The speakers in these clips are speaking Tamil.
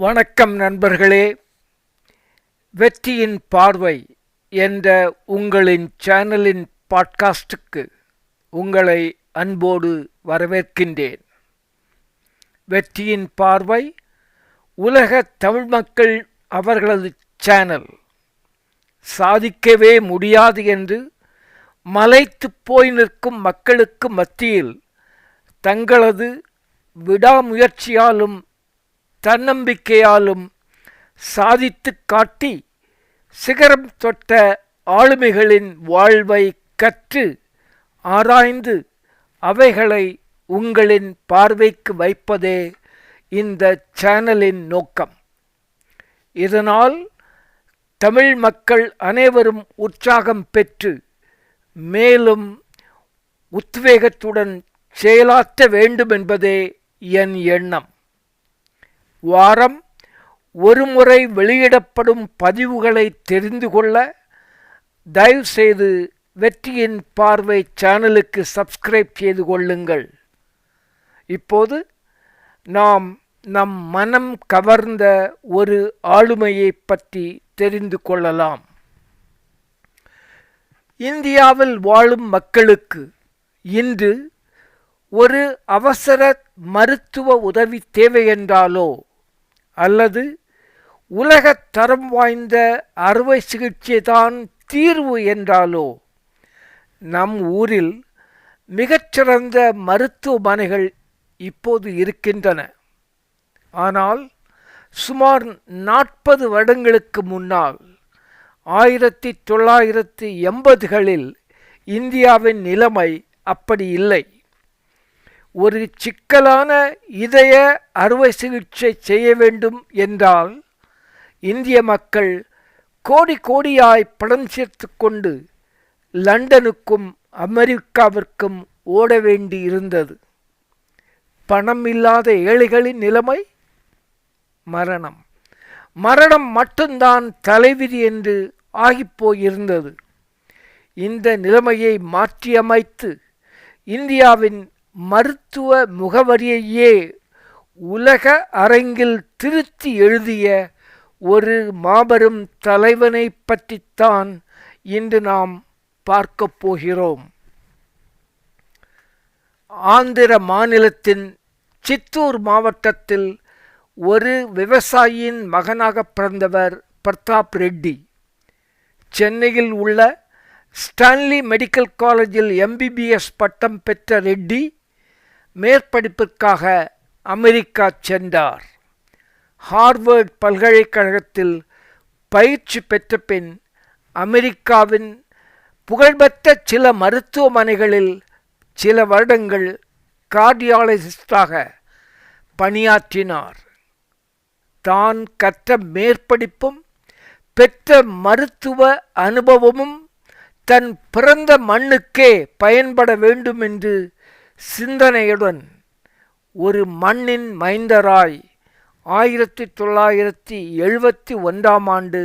வணக்கம் நண்பர்களே. வெற்றியின் பார்வை என்ற உங்களின் சேனலின் பாட்காஸ்டுக்கு உங்களை அன்போடு வரவேற்கின்றேன். வெற்றியின் பார்வை உலக தமிழ் மக்கள் அவர்களது சேனல். சாதிக்கவே முடியாது என்று மலைத்து போய் நிற்கும் மக்களுக்கு மத்தியில் தங்களது விடாமுயற்சியாலும் தன்னம்பிக்கையாலும் சாதித்து காட்டி சிகரம் தொட்ட ஆளுமைகளின் வாழ்வை கற்று ஆராய்ந்து அவைகளை உங்களின் பார்வைக்கு வைப்பதே இந்த சேனலின் நோக்கம். இதனால் தமிழ் மக்கள் அனைவரும் உற்சாகம் பெற்று மேலும் உத்வேகத்துடன் செயலாற்ற வேண்டும் என்பதே என் எண்ணம். வாரம் ஒருமுறை வெளியிடப்படும் பதிவுகளை தெரிந்து கொள்ள தயவுசெய்து வெற்றியின் பார்வை சேனலுக்கு சப்ஸ்கிரைப் செய்து கொள்ளுங்கள். இப்போது நாம் நம் மனம் கவர்ந்த ஒரு ஆளுமையை பற்றி தெரிந்து கொள்ளலாம். இந்தியாவில் வாழும் மக்களுக்கு இன்று ஒரு அவசர மருத்துவ உதவி தேவையென்றாலோ அல்லது உலகத் தரம் வாய்ந்த அறுவை சிகிச்சை தான் தீர்வு என்றாலோ நம் ஊரில் மிகச்சிறந்த மருத்துவமனைகள் இப்போது இருக்கின்றன. ஆனால் சுமார் 40 வருடங்களுக்கு முன்னால் 1980களில் இந்தியாவின் நிலைமை அப்படி இல்லை. ஒரு சிக்கலான இதய அறுவை சிகிச்சை செய்ய வேண்டும் என்றால் இந்திய மக்கள் கோடி கோடியாய் பணம் சேர்த்து கொண்டு லண்டனுக்கும் அமெரிக்காவிற்கும் ஓட வேண்டி இருந்தது. பணம் இல்லாத ஏழைகளின் நிலைமை மரணம் மட்டும்தான் தலைவிதி என்று ஆகிப்போயிருந்தது. இந்த நிலைமையை மாற்றியமைத்து இந்தியாவின் மருத்துவ முகவரியையே உலக அரங்கில் திருத்தி எழுதிய ஒரு மாபெரும் தலைவனை பற்றித்தான் இன்று நாம் பார்க்கப் போகிறோம். ஆந்திர மாநிலத்தின் சித்தூர் மாவட்டத்தில் ஒரு விவசாயியின் மகனாக பிறந்தவர் பிரதாப் ரெட்டி. சென்னையில் உள்ள ஸ்டான்லி மெடிக்கல் காலேஜில் MBBS பட்டம் பெற்ற ரெட்டி மேற்படிப்பிற்காக அமெரிக்கா சென்றார். ஹார்வர்ட் பல்கலைக்கழகத்தில் பயிற்சி பெற்ற பின் அமெரிக்காவின் புகழ்பெற்ற சில மருத்துவமனைகளில் சில வருடங்கள் கார்டியாலஜிஸ்டாக பணியாற்றினார். தான் கற்ற மேற்படிப்பும் பெற்ற மருத்துவ அனுபவமும் தன் பிறந்த மண்ணுக்கே பயன்பட வேண்டும் என்று சிந்தனையுடன் ஒரு மண்ணின் மைந்தராய் 1971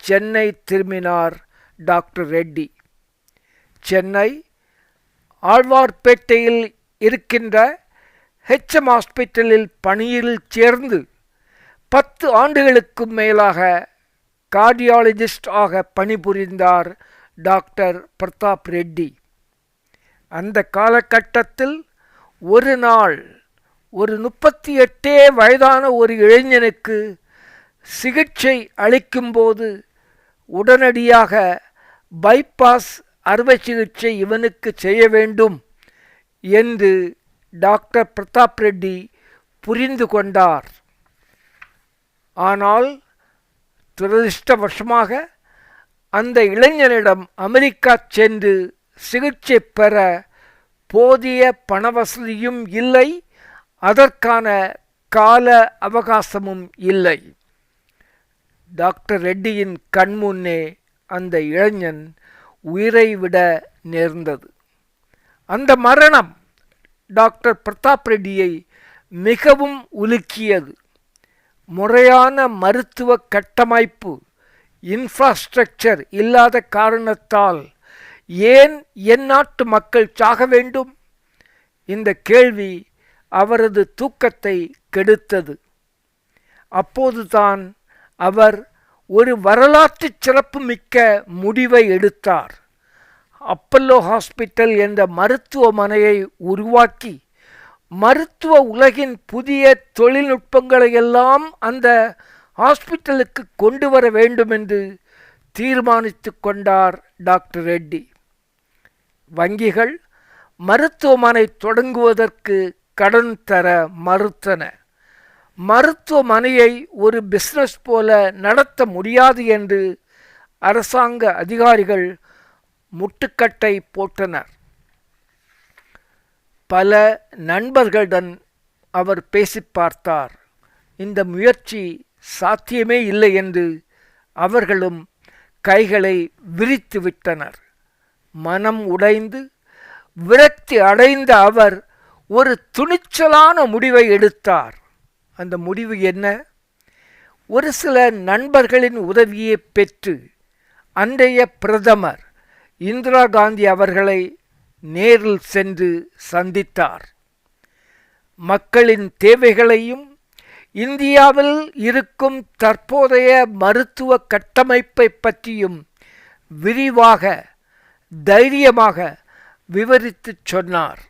சென்னை திரும்பினார் டாக்டர் ரெட்டி. சென்னை ஆழ்வார்பேட்டையில் இருக்கின்ற HM ஹாஸ்பிட்டலில் பணியில் சேர்ந்து 10 ஆண்டுகளுக்கு மேலாக கார்டியாலஜிஸ்ட் ஆக பணிபுரிந்தார் டாக்டர் பிரதாப் ரெட்டி. அந்த காலகட்டத்தில் ஒரு நாள் ஒரு 38 வயதான ஒரு இளைஞனுக்கு சிகிச்சை அளிக்கும்போது உடனடியாக பைபாஸ் அறுவை சிகிச்சை இவனுக்கு செய்ய வேண்டும் என்று டாக்டர் பிரதாப் ரெட்டி புரிந்து கொண்டார். ஆனால் துரதிர்ஷ்டவசமாக அந்த இளைஞனிடம் அமெரிக்கா சென்று சிகிச்சை பெற போதிய பணவசதியும் இல்லை, அதற்கான கால அவகாசமும் இல்லை. டாக்டர் ரெட்டியின் கண்முன்னே அந்த இளைஞன் உயிரை விட நேர்ந்தது. அந்த மரணம் டாக்டர் பிரதாப் ரெட்டியை மிகவும் உலுக்கியது. முறையான மருத்துவ கட்டமைப்பு இன்ஃப்ராஸ்ட்ரக்சர் இல்லாத காரணத்தால் ஏன் என் நாட்டு மக்கள் சாக வேண்டும்? இந்த கேள்வி அவரது தூக்கத்தை கெடுத்தது. அப்போதுதான் அவர் ஒரு வரலாற்று சிறப்புமிக்க முடிவை எடுத்தார். அப்பல்லோ ஹாஸ்பிட்டல் என்ற மருத்துவமனையை உருவாக்கி மருத்துவ உலகின் புதிய தொழில்நுட்பங்களையெல்லாம் அந்த ஹாஸ்பிட்டலுக்கு கொண்டு வர வேண்டும் என்று தீர்மானித்து கொண்டார் டாக்டர் ரெட்டி. வங்கிகள் மருத்துவமனை தொடங்குவதற்கு கடன் தர மறுத்தன. மருத்துவமனையை ஒரு பிஸ்னஸ் போல நடத்த முடியாது என்று அரசாங்க அதிகாரிகள் முட்டுக்கட்டை போட்டனர். பல நண்பர்களுடன் அவர் பேசி பார்த்தார். இந்த முயற்சி சாத்தியமே இல்லை என்று அவர்களும் கைகளை விரித்து விட்டனர். மனம் உடைந்து விரக்தி அடைந்த அவர் ஒரு துணிச்சலான முடிவை எடுத்தார். அந்த முடிவு என்ன? ஒரு சில நண்பர்களின் உதவியை பெற்று அன்றைய பிரதமர் இந்திரா காந்தி அவர்களை நேரில் சென்று சந்தித்தார். மக்களின் தேவைகளையும் இந்தியாவில் இருக்கும் தற்போதைய மருத்துவ கட்டமைப்பை பற்றியும் விரிவாக தைரியமாக விவரித்துச் சொன்னார்.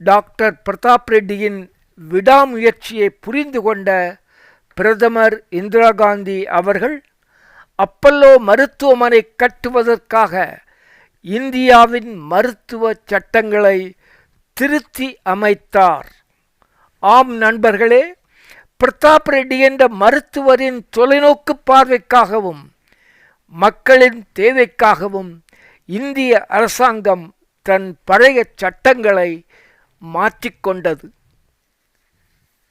டாக்டர் பிரதாப் ரெட்டியின் விடாமுயற்சியை புரிந்து கொண்ட பிரதமர் இந்திரா காந்தி அவர்கள் அப்பல்லோ மருத்துவமனை கட்டுவதற்காக இந்தியாவின் மருத்துவ சட்டங்களை திருத்தி அமைத்தார். ஆம் நண்பர்களே, பிரதாப் ரெட்டி என்ற மருத்துவரின் தொலைநோக்கு பார்வைக்காகவும் மக்களின் தேவைக்காகவும் இந்திய அரசாங்கம் தன் பழைய சட்டங்களை மாற்றிக்கொண்டது.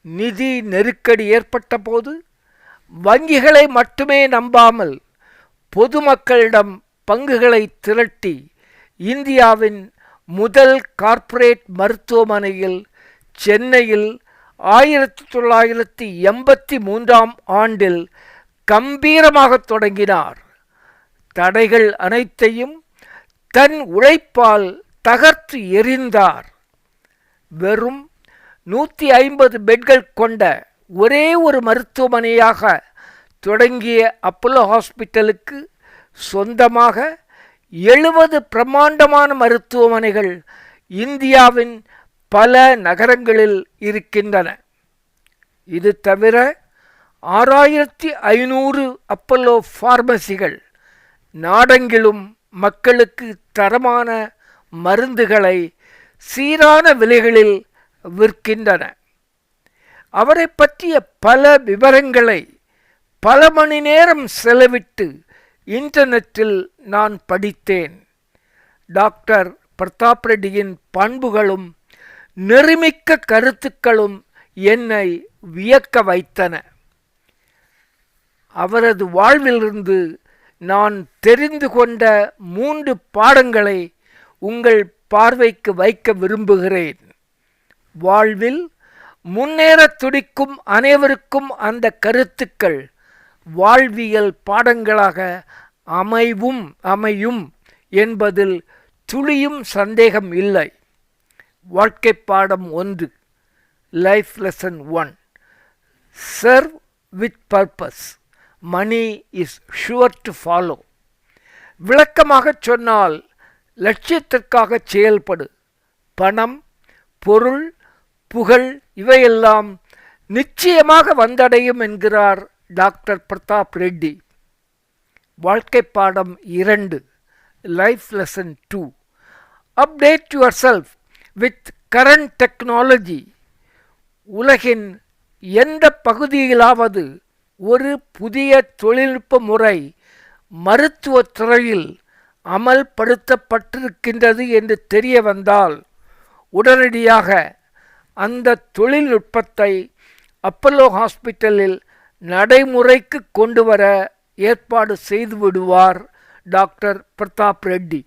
நிதி நெருக்கடி ஏற்பட்ட போது வங்கிகளை மட்டுமே நம்பாமல் பொதுமக்களிடம் பங்குகளை திரட்டி இந்தியாவின் முதல் கார்ப்பரேட் மருத்துவமனையில் சென்னையில் 1983 ஆண்டில் கம்பீரமாக தொடங்கினார். தடைகள் அனைத்தையும் தன் உழைப்பால் தகர்த்து எறிந்தார். வெறும் 150 பெட்கள் கொண்ட ஒரே ஒரு மருத்துவமனையாக தொடங்கிய அப்பல்லோ ஹாஸ்பிட்டலுக்கு சொந்தமாக 70 பிரம்மாண்டமான மருத்துவமனைகள் இந்தியாவின் பல நகரங்களில் இருக்கின்றன. இது தவிர 6500 அப்பல்லோ பார்மசிகள் நாடெங்கிலும் மக்களுக்கு தரமான மருந்துகளை சீரான விலைகளில் விற்கின்றன. அவரை பற்றிய பல விவரங்களை பல மணி நேரம் செலவிட்டு இன்டர்நெட்டில் நான் படித்தேன். டாக்டர் பிரதாப் ரெட்டியின் பண்புகளும் நெறிமிக்க கருத்துக்களும் என்னை வியக்க வைத்தன. அவரது வாழ்விலிருந்து நான் தெரிந்து கொண்ட 3 பாடங்களை உங்கள் பார்வைக்கு வைக்க விரும்புகிறேன். வாழ்வில் முன்னேற துடிக்கும் அனைவருக்கும் அந்த கருத்துக்கள் வாழ்வியல் பாடங்களாக அமையும் என்பதில் துளியும் சந்தேகம் இல்லை. வாழ்க்கை பாடம் 1, life lesson 1, serve with purpose, money is sure to follow. விளக்கமாக சொன்னால், லட்சியத்திற்காக செயல்படு. பணம், பொருள், புகழ் இவையெல்லாம் நிச்சயமாக வந்தடையும் என்கிறார் டாக்டர் பிரதாப் ரெட்டி. வாழ்க்கை பாடம் 2, life lesson 2, update your self with current technology. உலகின் எந்த பகுதியிலாவது ஒரு புதிய தொழில்நுட்ப முறை மருத்துவத் துறையில் அமல்படுத்தப்பட்டிருக்கின்றது என்று தெரிய வந்தால் உடனடியாக அந்த தொழில்நுட்பத்தை அப்பல்லோ ஹாஸ்பிட்டலில் நடைமுறைக்கு கொண்டு வர ஏற்பாடு செய்து விடுவார் டாக்டர் பிரதாப் ரெட்டி.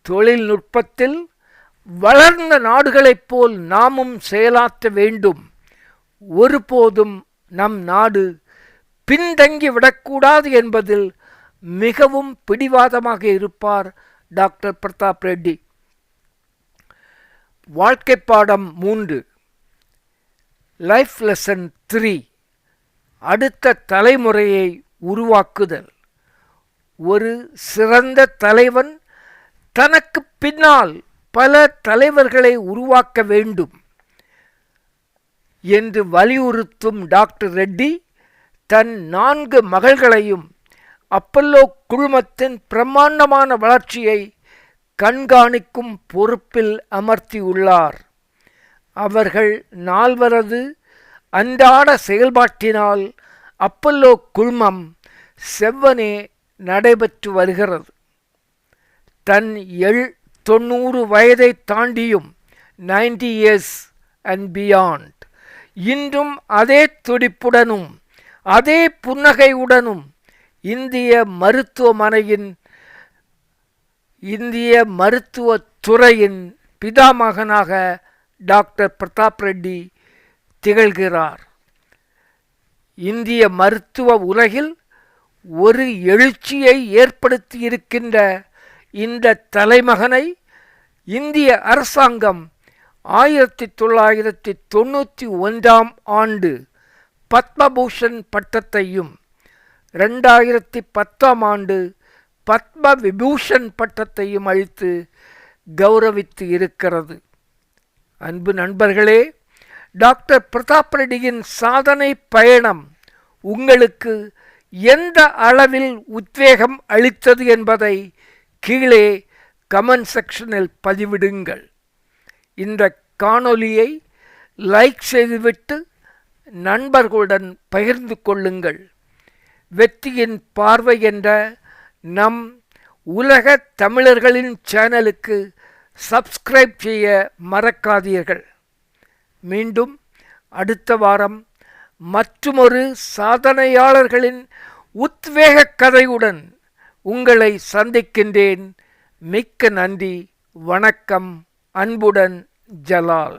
தொழில்நுட்பத்தில் வளர்ந்த நாடுகளைப் போல் நாமும் செயலாற்ற வேண்டும். ஒருபோதும் நம் நாடு பின்தங்கி விடக்கூடாது என்பதில் மிகவும் பிடிவாதமாக இருப்பார் டாக்டர் பிரதாப் ரெட்டி. வாழ்க்கை பாடம் 3, லைஃப் லெசன் 3. அடுத்த தலைமுறையை உருவாக்குதல். ஒரு சிறந்த தலைவன் தனக்கு பின்னால் பல தலைவர்களை உருவாக்க வேண்டும் என்று வலியுறுத்தும் டாக்டர் ரெட்டி தன் 4 மகள்களையும் அப்பல்லோ குழுமத்தின் பிரம்மாண்டமான வளர்ச்சியை கண்காணிக்கும் பொறுப்பில் அமர்த்தியுள்ளார். அவர்கள் 4 அன்றாட செயல்பாட்டினால் அப்பல்லோ குழுமம் செவ்வனே நடைபெற்று வருகிறது. தன் 90 வயதை தாண்டியும் 90 years and beyond இன்றும் அதே துடிப்புடனும் அதே புன்னகையுடனும் இந்திய மருத்துவத் துறையின் பிதாமகனாக டாக்டர் பிரதாப் ரெட்டி திகழ்கிறார். இந்திய மருத்துவ உலகில் ஒரு எழுச்சியை ஏற்படுத்தியிருக்கின்ற இந்த தலைமகனை இந்திய அரசாங்கம் 1991 ஆண்டு பத்மபூஷன் பட்டத்தையும் 2010 ஆண்டு பத்ம விபூஷன் பட்டத்தையும் அளித்து கௌரவித்து இருக்கிறது. அன்பு நண்பர்களே, டாக்டர் பிரதாப் ரெட்டியின் சாதனை பயணம் உங்களுக்கு எந்த அளவில் உத்வேகம் அளித்தது என்பதை கீழே கமெண்ட் செக்ஷனில் பதிவிடுங்கள். இந்த காணொளியை லைக் செய்துவிட்டு நண்பர்களுடன் பகிர்ந்து கொள்ளுங்கள். வெற்றியின் பார்வை என்ற நம் உலக தமிழர்களின் சேனலுக்கு சப்ஸ்கிரைப் செய்ய மறக்காதீர்கள். மீண்டும் அடுத்த வாரம் மற்றுமொரு சாதனையாளர்களின் உத்வேக கதையுடன் உங்களை சந்திக்கின்றேன். மிக்க நன்றி. வணக்கம். அன்புடன் ஜலால்.